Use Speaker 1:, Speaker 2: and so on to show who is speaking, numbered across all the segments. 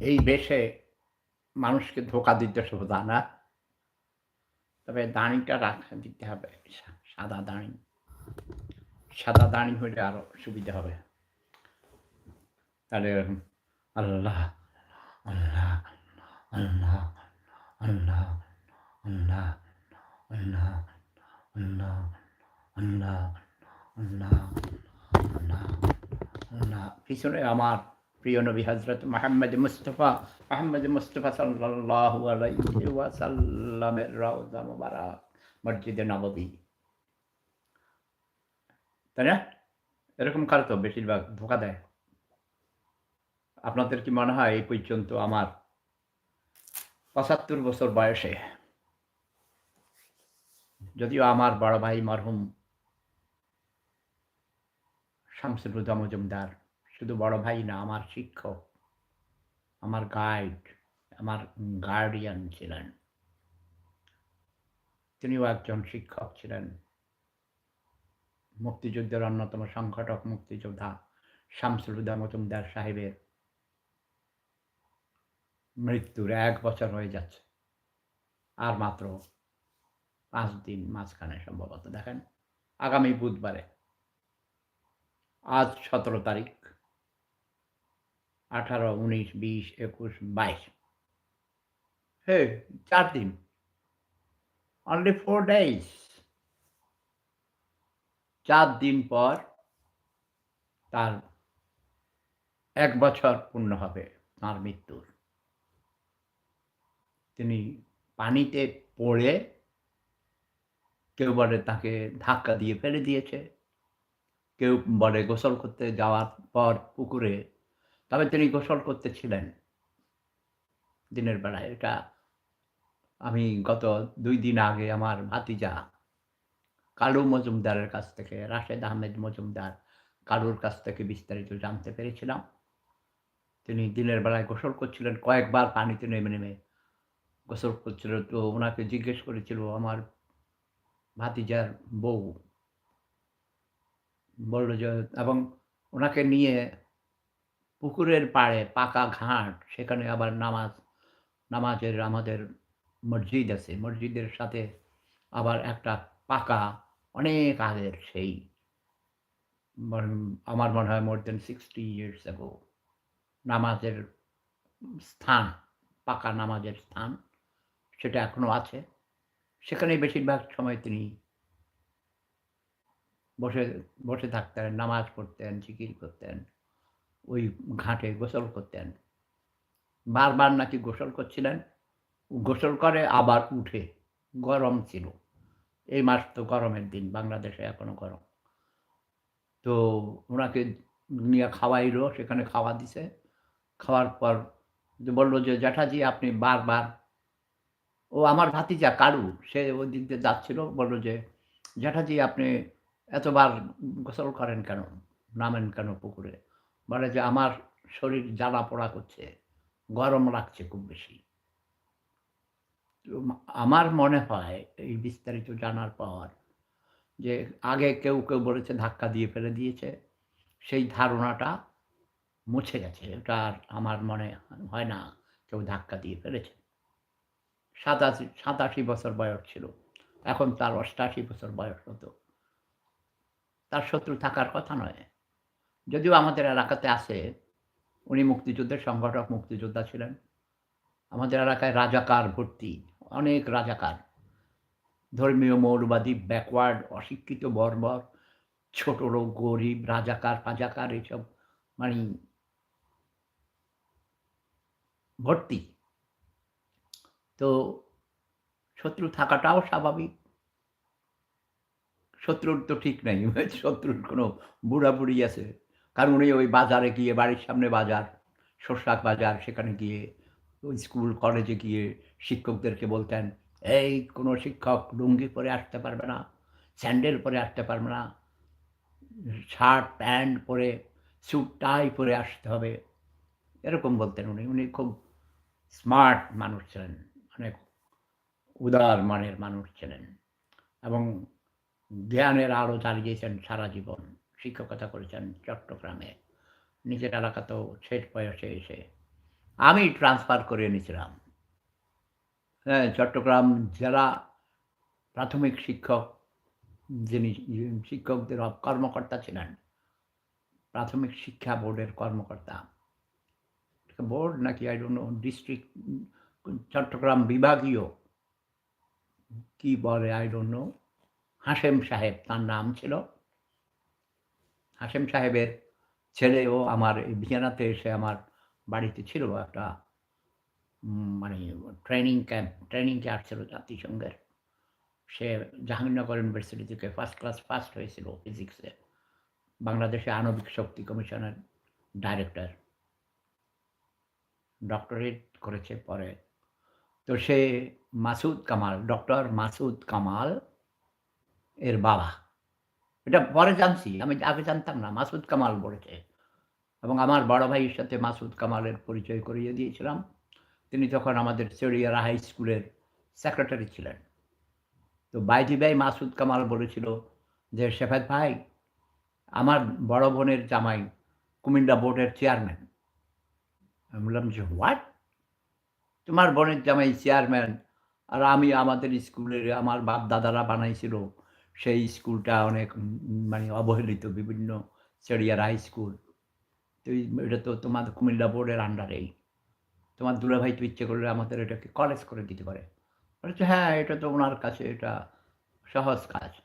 Speaker 1: এই বেশে মানুষকে ধোঁকা দিতে সোজা না। তবে দাড়িটা দিতে হবে। সাদা দাড়ি। সাদা দাড়ি হইলে আরো সুবিধা হবে। তাহলে আল্লাহ, আল্লাহ, আল্লাহ, আল্লাহ, আল্লাহ, আল্লাহ, আল্লাহ, আল্লাহ, আল্লাহ, আল্লাহ, আল্লাহ। পিছনে আমার প্রিয় নবী হযরত মুহাম্মদ মুস্তাফা সাল্লাল্লাহু আলাইহি ওয়াসাল্লামের রওজা মুবারক, মসজিদে নববী। তাই না? এরকম করে তো বেশিরভাগ ধোঁকা দেয়। আপনাদের কি মনে হয় এই পর্যন্ত আমার ৭৫ বছর বয়সে, যদিও আমার বড় ভাই মরহুম শামসুল হুদা মজুমদার শুধু বড় ভাই না, আমার শিক্ষক, আমার গাইড, আমার গার্ডিয়ান ছিলেন। তিনিও একজন শিক্ষক ছিলেন। মুক্তিযুদ্ধের অন্যতম সংগঠক মুক্তিযোদ্ধা শামসুল হুদা মজুমদার সাহেবের মৃত্যুর ১ বছর হয়ে যাচ্ছে। আর মাত্র ৫ দিন মাঝখানে সম্ভবত। দেখেন, আগামী বুধবারে, আজ ১৭ তারিখ, ১৮, ১৯, ২০, ২১, ২২, হে ৪ দিন, অনলি 4 days। ৪ দিন পর তার ১ বছর পূর্ণ হবে তাঁর মৃত্যুর। তিনি পানিতে পড়ে, কেউ বলে তাকে ধাক্কা দিয়ে ফেলে দিয়েছে, কেউ বলে গোসল করতে যাওয়ার পর পুকুরে, তবে তিনি গোসল করতেছিলেন দিনের বেলায়। এটা আমি গত ২ দিন আগে আমার ভাতিজা কালু মজুমদারের কাছ থেকে, রাশেদ আহমেদ মজুমদার, কালুর কাছ থেকে বিস্তারিত জানতে পেরেছিলাম। তিনি দিনের বেলায় গোসল করছিলেন, কয়েকবার পানিতে নেমে, নেমে গোসল করছিলেন। তো উনাকে জিজ্ঞেস করেছিল আমার ভাতিজার বউ, বলল যে, এবং উনাকে নিয়ে পুকুরের পাড়ে পাকা ঘাট, সেখানে আবার নামাজের আমাদের মসজিদ আছে। মসজিদের সাথে আবার একটা পাকা, অনেক আগের সেই, আমার মনে হয় more than 60 years ago নামাজের স্থান, পাকা নামাজের স্থান, সেটা এখনো আছে। সেখানেই বেশিরভাগ সময় তিনি বসে বসে থাকতেন, নামাজ পড়তেন, জিকির করতেন, ওই ঘাটে গোসল করতেন। বারবার নাকি গোসল করছিলেন। গোসল করে আবার উঠে, গরম ছিল। এই মাস তো গরমের দিন, বাংলাদেশে এখনো গরম। তো উনাকে নিয়ে খাওয়াইলো, সেখানে খাওয়া দিছে। খাওয়ার পর বলল যে, "জ্যাঠাজি আপনি বারবার", ও আমার ভাতিজা কালু, সে ওদিক দিয়ে যাচ্ছিল, বলল যে, "জ্যাঠাজি আপনি এতবার গোসল করেন কেন? নামেন কেন পুকুরে?" বলে যে, "আমার শরীর জ্বালা-পোড়া করছে, গরম লাগছে খুব বেশি।" তো আমার মনে হয় এই বিস্তারিত জানার পর যে আগে কেউ, কেউ বলেছে ধাক্কা দিয়ে ফেলে দিয়েছে। সেই ধারণাটা মুছে গেছে। এটা আর আমার মনে হয় না কেউ ধাক্কা দিয়ে ফেলেছে। ৮৭ বছর বয়স ছিল। এখন তার ৮৮ বছর বয়স হতো। তার শত্রু থাকার কথা নয়। যদিও আমাদের এলাকাতে আছে, উনি মুক্তিযুদ্ধের সংগঠক, মুক্তিযোদ্ধা ছিলেন। আমাদের এলাকায় রাজাকার ভর্তি, অনেক রাজাকার। ধর্মীয় মৌলবাদী, ব্যাকওয়ার্ড, অশিক্ষিত, বর্বর, ছোট লোক, গরিব, রাজাকার-ফাজাকার এসব মানি ভর্তি। তো শত্রু থাকাটাও স্বাভাবিক। শত্রুর তো ঠিক নাই। শত্রুর কোনো বুড়া-বুড়ি আছে। কারণ উনি ওই বাজারে গিয়ে, বাড়ির সামনে বাজার, শসাক বাজার, সেখানে গিয়ে ওই স্কুল, কলেজে গিয়ে শিক্ষকদেরকে বলতেন, "এই কোনো শিক্ষক লুঙ্গি পরে আসতে পারবে না, স্যান্ডেল পরে আসতে পারবে না, শার্ট, প্যান্ট পরে, স্যুট, টাই পরে আসতে হবে।" এরকম বলতেন উনি। উনি খুব স্মার্ট মানুষ ছিলেন। অনেক উদার মানের মানুষ ছিলেন এবং জ্ঞানের আলো জ্বালিয়েছেন সারা জীবন। শিক্ষকতা করেছেন চট্টগ্রামে। নিজের এলাকাতেও শেষ বয়সে এসে। আমি ট্রান্সফার করে এনেছিলাম। হ্যাঁ, চট্টগ্রাম জেলা প্রাথমিক শিক্ষক যিনি শিক্ষকদের কর্মকর্তা ছিলেন। প্রাথমিক শিক্ষা বোর্ডের কর্মকর্তা। বোর্ড নাকি I don't know district Chittagong বিভাগীয় কি বলে আই ডোন্ট নো। হাশেম সাহেব তার নাম ছিল। হাশেম সাহেবের ছেলেও আমার এই ভিয়েনাতে এসে আমার বাড়িতে ছিল একটা মানে ট্রেনিংকে আসছিল জাতিসংঘের। সে জাহাঙ্গীরনগর ইউনিভার্সিটি থেকে ফার্স্ট হয়েছিল ফিজিক্সে। বাংলাদেশে আণবিক শক্তি কমিশনের ডাইরেক্টর। ডক্টরেট করেছে পরে। তো সে মাসুদ কামাল, ডক্টর মাসুদ কামাল এর বাবা। এটা পরে জানছি। আমি আগে জানতাম না। মাসুদ কামাল বলেছে এবং আমার বড় ভাইয়ের সাথে মাসুদ কামালের পরিচয় করিয়ে দিয়েছিলাম। তিনি তখন আমাদের চড়িয়ারা হাই স্কুলের সেক্রেটারি ছিলেন। তো বাইজি ভাই মাসুদ কামাল বলেছিল যে, "শেফাত ভাই, আমার বড় বোনের জামাই কুমিল্লা বোর্ডের চেয়ারম্যান।" আমি বললাম যে, "হোয়াট? তোমার বোনের জামাই চেয়ারম্যান আর আমি আমাদের স্কুলের আমার বাপ-দাদারা বানাইছিল সেই স্কুলটা অনেক মানে অবহেলিত বিভিন্ন চড়িয়ার হাই স্কুল। তো এটা তো তোমার কুমিল্লা বোর্ডের আন্ডারেই। তোমার দুলাভাই তো ইচ্ছে করলে আমাদের এটাকে কলেজ করে দিতে পারে।" বলেছে, "হ্যাঁ, এটা তো উনার কাছে এটা সহজ কাজ।"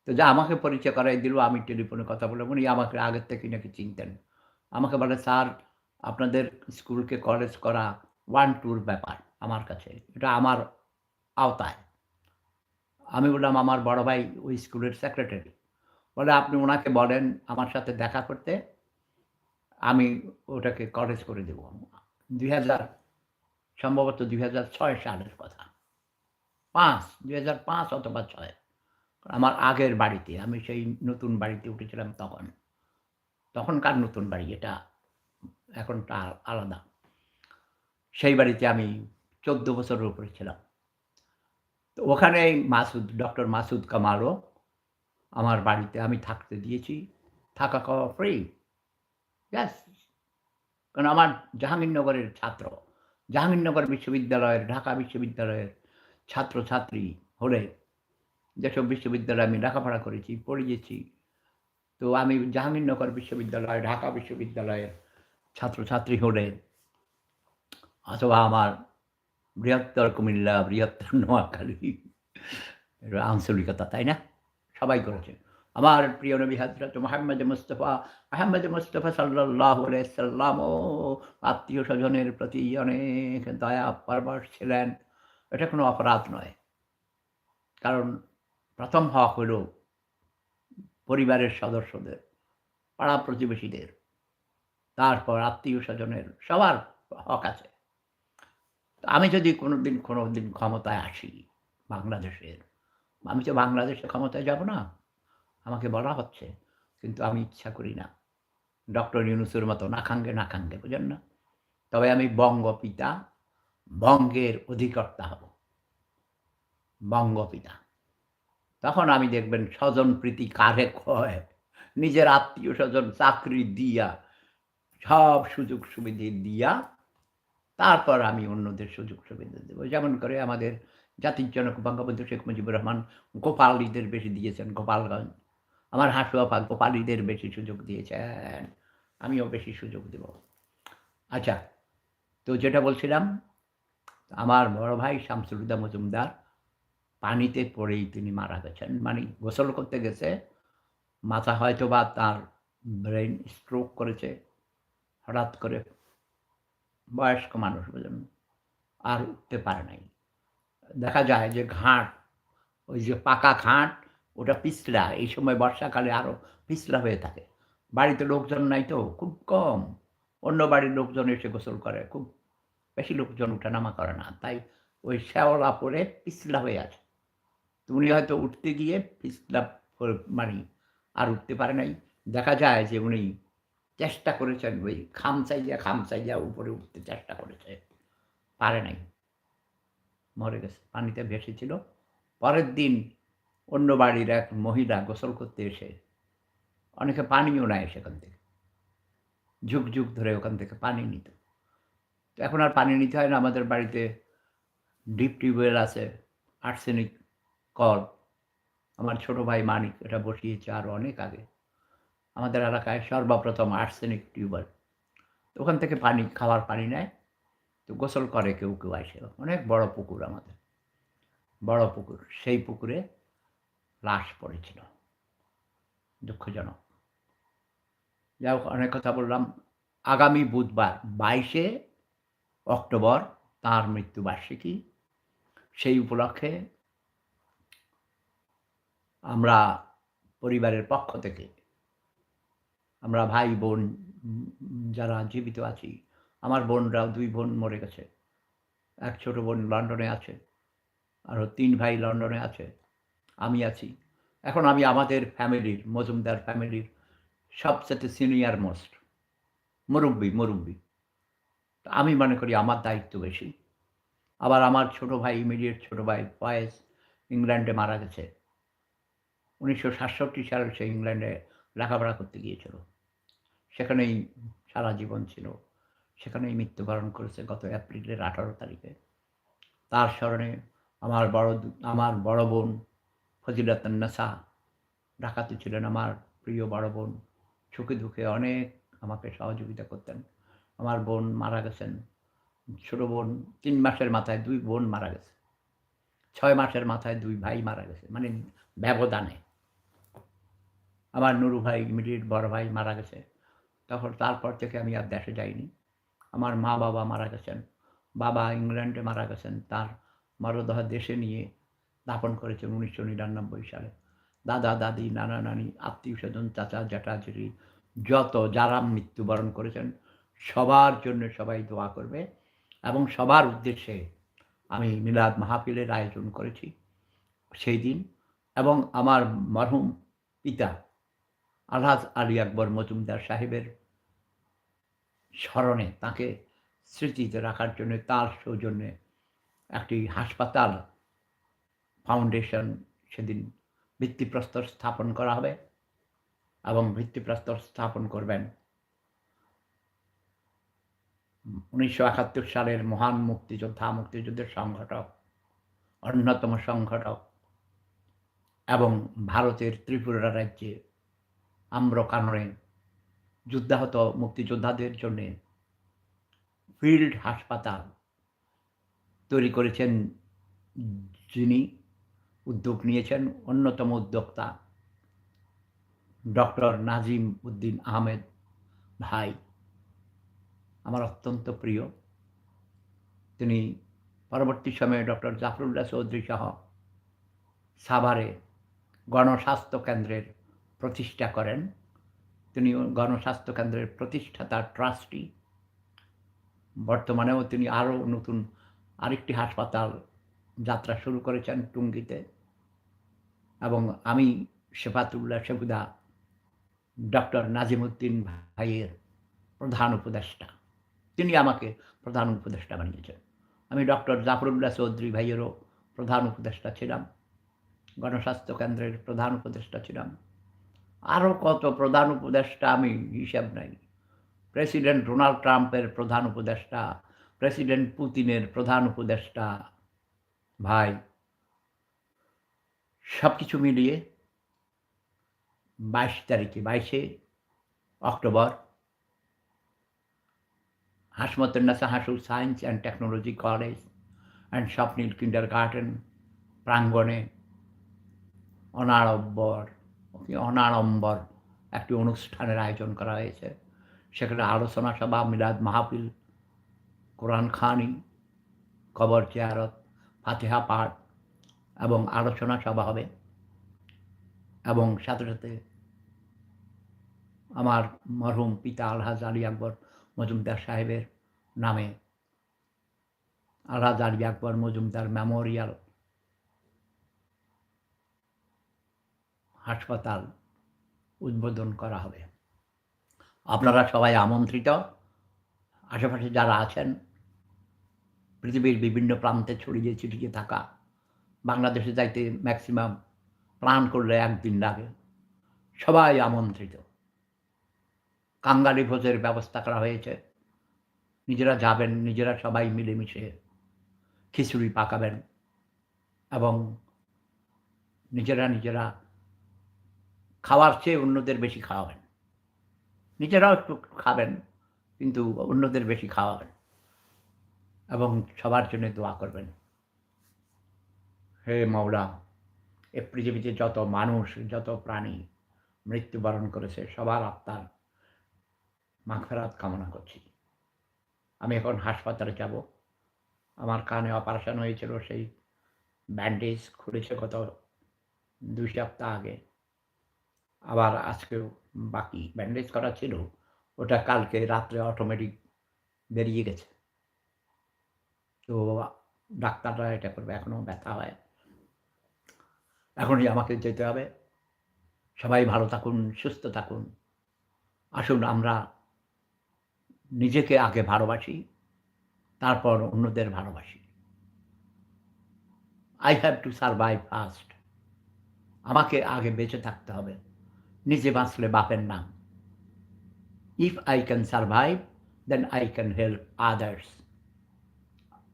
Speaker 1: তো যা আমাকে পরিচয় করাই দিল। আমি টেলিফোনে কথা বললাম। উনি আমাকে আগের থেকেই নাকি চিনতেন। আমাকে বলে, "স্যার, আপনাদের স্কুলকে কলেজ করা 1-2 র ব্যাপার আমার কাছে। এটা আমার আওতায়।" আমি বললাম, "আমার বড় ভাই ওই স্কুলের সেক্রেটারি।" বলে, "আপনি উনাকে বলেন আমার সাথে দেখা করতে। আমি ওটাকে কলেজ করে দেব।" ২০০০ সম্ভবত ২০০৬ সালের কথা। ২০০৫ অথবা ৬ আমার আগের বাড়িতে। আমি সেই নতুন বাড়িতে উঠেছিলাম তখন। তখনকার নতুন বাড়ি এটা, এখনটা আলাদা। সেই বাড়িতে আমি ১৪ বছরের উপরে ছিলাম। তো ওখানেই ডক্টর মাসুদ কামালও আমার বাড়িতে আমি থাকতে দিয়েছি। থাকা খাওয়া ফ্রি। ব্যাস। কারণ আমার জাহাঙ্গীরনগরের ছাত্র। জাহাঙ্গীরনগর বিশ্ববিদ্যালয়ের, ঢাকা বিশ্ববিদ্যালয়ের ছাত্রছাত্রী হলে যেসব বিশ্ববিদ্যালয়ে আমি লেখাপড়া করেছি, পড়িয়েছি। তো আমি জাহাঙ্গীরনগর বিশ্ববিদ্যালয়, ঢাকা বিশ্ববিদ্যালয়ের ছাত্রছাত্রী হলে অথবা আমার বৃহত্তর কুমিল্লা, বৃহত্তর নোয়াখালী, এটা আঞ্চলিকতা, তাই না? সবাই করেছে। আমার প্রিয় নবী হযরত মুহাম্মদ মুস্তাফা সাল্লাল্লাহু আলাইহি সাল্লামও আত্মীয়-স্বজনের প্রতি অনেক দয়া পরবশ ছিলেন। এটা কোনো অপরাধ নয়। কারণ ১ম হক হলো পরিবারের সদস্যদের, পাড়া-প্রতিবেশীদের, তারপর আত্মীয়-স্বজনের সবার হক আছে। আমি যদি কোনোদিন ক্ষমতায় আসি বাংলাদেশের, আমি তো বাংলাদেশে ক্ষমতায় যাব না। আমাকে বলা হচ্ছে। কিন্তু আমি ইচ্ছা করি না। ডক্টর ইউনূসের মতো নাখাঙ্গে, বুঝেন না? তবে আমি বঙ্গপিতা, বঙ্গের অধিকর্তা হব। বঙ্গপিতা। তখন আমি দেখবেন স্বজনপ্রীতি কারে কয়, নিজের আত্মীয়-স্বজন চাকরি দিয়া, সব সুযোগ সুবিধে দিয়া, তারপর আমি অন্যদের সুযোগ সুবিধা দেব। যেমন করে আমাদের জাতির জনক বঙ্গবন্ধু শেখ মুজিবুর রহমান গোপালীদের বেশি দিয়েছেন, গোপালগঞ্জ। আমার হাসুয়াপা গোপালীদের বেশি সুযোগ দিয়েছেন। আমিও বেশি সুযোগ দেব। আচ্ছা, তো যেটা বলছিলাম, আমার বড় ভাই শামসুল হুদা মজুমদার পানিতে পড়েই তিনি মারা গেছেন। মানে গোসল করতে গেছে, মাথা হয়তোবা তার ব্রেইন স্ট্রোক করেছে হঠাৎ করে। বয়স্ক মানুষ বুঝলেন, আর উঠতে পারে নাই। দেখা যায় যে ঘাট, ওই যে পাকা ঘাট, ওটা পিছলা। এই সময় বর্ষাকালে আরো পিছলা হয়ে থাকে। বাড়িতে লোকজন নাই তো, খুব কম। অন্য বাড়ির লোকজন এসে গোসল করে। খুব বেশি লোকজন উঠানামা করে না। তাই ওই শ্যাওলা পড়ে পিছলা হয়ে আছে। তো উনি হয়তো উঠতে গিয়ে পিছলা মানে আর উঠতে পারে নাই। দেখা যায় যে উনি চেষ্টা করেছেন ওই খামচাইয়া উপরে উঠতে চেষ্টা করেছে। পারে নাই। মরে গেছে। পানিতে ভেসেছিল। পরের দিন অন্য বাড়ির এক মহিলা গোসল করতে এসে, অনেকে পানিও নেয় সেখান থেকে। যুগ ধরে ওখান থেকে পানি নিত। তো এখন আর পানি নিতে হয় না, আমাদের বাড়িতে ডিপ টিউবওয়েল আছে, আর্সেনিক কল। আমার ছোট ভাই মানিক এটা বসিয়েছে আরও অনেক আগে। আমাদের এলাকায় সর্বপ্রথম আর্সেনিক টিউবওয়েল। তো ওখান থেকে পানি, খাওয়ার পানি নেয়। তো গোসল করে কেউ কেউ আসে। অনেক বড় পুকুর আমাদের, বড় পুকুর। সেই পুকুরে লাশ পড়েছিল, দুঃখজনক। যাই হোক, অনেক কথা বললাম। আগামী বুধবার 22শে অক্টোবর তাঁর মৃত্যুবার্ষিকী। সেই উপলক্ষে আমরা পরিবারের পক্ষ থেকে, আমরা ভাই বোন যারা জীবিত আছি, আমার বোনরাও 2 বোন মরে গেছে। এক ছোট বোন লন্ডনে আছে, আরও 3 ভাই লন্ডনে আছে, আমি আছি। এখন আমি আমাদের ফ্যামিলির, মজুমদার ফ্যামিলির সবচেয়ে সিনিয়র মোস্ট, মুরুব্বি। তো আমি মনে করি আমার দায়িত্ব বেশি। আবার আমার ছোট ভাই, ইমিডিয়েট ছোট ভাই ফয়েজ ইংল্যান্ডে মারা গেছে। 1967 সালে সে ইংল্যান্ডে লেখাপড়া করতে গিয়েছিল। সেখানেই সারা জীবন ছিল। সেখানেই মৃত্যুবরণ করেছে গত এপ্রিলের 18 তারিখে। তার স্মরণে আমার বড় বোন ফজিলাতুন্নেসা, ঢাকাতে ছিলেন আমার প্রিয় বড় বোন। সুখে দুঃখে অনেক আমাকে সহযোগিতা করতেন। আমার বোন মারা গেছেন। ছোট বোন 3 মাসের মাথায় 2 বোন মারা গেছে। 6 মাসের মাথায় 2 ভাই মারা গেছে, মানে ব্যবধানে। আমার নুরু ভাই, ইমিডিয়েট বড় ভাই মারা গেছে। তারপর থেকে আমি আর দেশে যাইনি। আমার মা-বাবা মারা গেছেন। বাবা ইংল্যান্ডে মারা গেছেন। তার মরদেহ দেশে নিয়ে দাফন করেছেন 1999 সালে। দাদা-দাদি, নানা-নানি, আত্মীয়স্বজন, চাচা, জ্যাঠা-জেঠি যারা মৃত্যুবরণ করেছেন, সবার জন্য সবাই দোয়া করবে এবং সবার উদ্দেশ্যে আমি মিলাদ মাহফিলের আয়োজন করেছি সেই দিন। এবং আমার মরহুম পিতা আলহাজ আলী আকবর মজুমদার সাহেবের স্মরণে, তাঁকে স্মৃতিতে রাখার জন্য, তার সৌজন্যে একটি হাসপাতাল ফাউন্ডেশন সেদিন ভিত্তিপ্রস্তর স্থাপন করা হবে এবং ভিত্তিপ্রস্তর স্থাপন করবেন 1971 সালের মহান মুক্তিযুদ্ধের সংগঠক, অন্যতম সংগঠক এবং ভারতের ত্রিপুরা রাজ্যে আম্রকাননে যুদ্ধাহত মুক্তিযোদ্ধাদের জন্যে ফিল্ড হাসপাতাল তৈরি করেছেন, যিনি উদ্যোগ নিয়েছেন, অন্যতম উদ্যোক্তা ডক্টর নাজিম উদ্দিন আহমেদ ভাই, আমার অত্যন্ত প্রিয়। তিনি পরবর্তী সময়ে ডক্টর জাফরুল্লাহ চৌধুরী সহ সাভারে গণস্বাস্থ্য কেন্দ্রের প্রতিষ্ঠা করেন। তিনি গণস্বাস্থ্য কেন্দ্রের প্রতিষ্ঠাতা, ট্রাস্টি। বর্তমানেও তিনি আরও নতুন আরেকটি হাসপাতাল যাত্রা শুরু করেছেন টুঙ্গিতে। এবং আমি সেফুদা ডক্টর নাজিমুদ্দিন ভাইয়ের প্রধান উপদেষ্টা। তিনি আমাকে প্রধান উপদেষ্টা বানিয়েছেন। আমি ডক্টর জাফরুল্লাহ চৌধুরী ভাইয়েরও প্রধান উপদেষ্টা ছিলাম, গণস্বাস্থ্য কেন্দ্রের প্রধান উপদেষ্টা ছিলাম। আরও কত প্রধান উপদেষ্টা আমি হিসাব নাই। প্রেসিডেন্ট ডোনাল্ড ট্রাম্পের প্রধান উপদেষ্টা, প্রেসিডেন্ট পুতিনের প্রধান উপদেষ্টা। ভাই, সব কিছু মিলিয়ে 22শে October Hashmatunnesa Hasu science and technology college and Swapnil kindergarten প্রাঙ্গণে অনাড়ম্বর একটি অনুষ্ঠানের আয়োজন করা হয়েছে। সেখানে আলোচনা সভা, মিলাদ মাহফিল, কোরআন খানি, কবর জিয়ারত, ফাতিহা পাঠ এবং আলোচনা সভা হবে। এবং সাথে সাথে আমার মরহুম পিতা আলহাজ আলী আকবর মজুমদার সাহেবের নামে আলহাজ আলী আকবর মজুমদার মেমোরিয়াল হাসপাতাল উদ্বোধন করা হবে। আপনারা সবাই আমন্ত্রিত। আশেপাশে যারা আছেন, পৃথিবীর বিভিন্ন প্রান্তে ছড়িয়ে ছিটিয়ে থাকা, বাংলাদেশে যাইতে ম্যাক্সিমাম প্ল্যান করলে 1 দিন লাগে, সবাই আমন্ত্রিত। কাঙ্গালি ভোজের ব্যবস্থা করা হয়েছে। নিজেরা যাবেন, নিজেরা সবাই মিলেমিশে খিচুড়ি পাকাবেন এবং নিজেরা খাওয়ার চেয়ে অন্যদের বেশি খাওয়াবেন। নিজেরাও একটু খাবেন, কিন্তু অন্যদের বেশি খাওয়াবেন এবং সবার জন্য দোয়া করবেন। হে মাওলা! এ পৃথিবীতে যত মানুষ, যত প্রাণী মৃত্যুবরণ করেছে সবার আত্মার মাগফিরাত কামনা করছি। আমি এখন হাসপাতালে যাব। আমার কানে অপারেশন হয়েছিল, সেই ব্যান্ডেজ খুলেছে গত ২ সপ্তাহ আগে। আবার আজকেও বাকি ব্যান্ডেজ করা ছিল। ওটা কালকে রাত্রে অটোমেটিক বেরিয়ে গেছে। তো ডাক্তাররা এটা করবে, এখনো ব্যথা হয়। এখনই আমাকে যেতে হবে। সবাই ভালো থাকুন, সুস্থ থাকুন। আসুন আমরা নিজেকে আগে ভালোবাসি, তারপর অন্যদের ভালোবাসি। I have to survive first. আমাকে আগে বেঁচে থাকতে হবে। নিজে বাঁচলে বাপের নাম। If I can survive, then I can help others.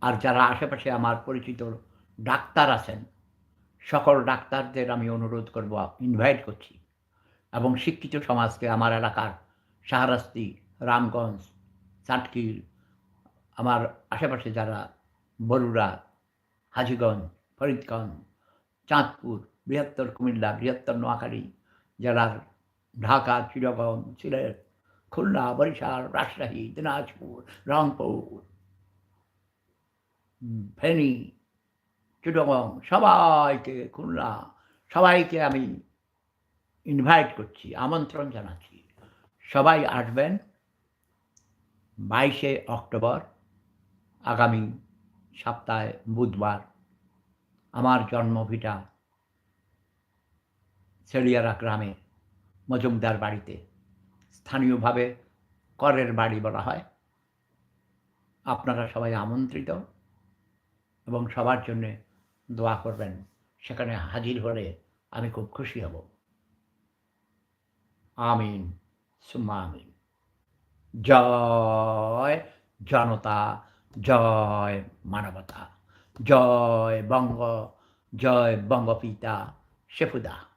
Speaker 1: আর যারা আশেপাশে আমার পরিচিত ডাক্তার আছেন, সকল ডাক্তারদের আমি অনুরোধ করব, ইনভাইট করছি এবং শিক্ষিত সমাজকে আমার এলাকার শাহরাস্তি, রামগঞ্জ, চাটখিল, আমার আশেপাশে যারা বরুড়া, হাজীগঞ্জ, ফরিদগঞ্জ, চাঁদপুর, বৃহত্তর কুমিল্লা, বৃহত্তর নোয়াখালী জেলার ঢাকা, চিটাগং, সিলেট, খুলনা, বরিশাল, রাজশাহী, দিনাজপুর, রংপুর, ফেনী, চিটাগং, সবাইকে, খুলনা, সবাইকে আমি ইনভাইট করছি, আমন্ত্রণ জানাচ্ছি। সবাই আসবেন 22শে অক্টোবর আগামী সপ্তাহে বুধবার আমার জন্মভিটা সেলিয়ারা গ্রামে মজুমদার বাড়িতে, স্থানীয়ভাবে করের বাড়ি বলা হয়। আপনারা সবাই আমন্ত্রিত এবং সবার জন্যে দোয়া করবেন। সেখানে হাজির হলে আমি খুব খুশি হব। আমিন, সুম্মা আমিন। জয় জনতা, জয় মানবতা, জয় বঙ্গপিতা শেফুদা।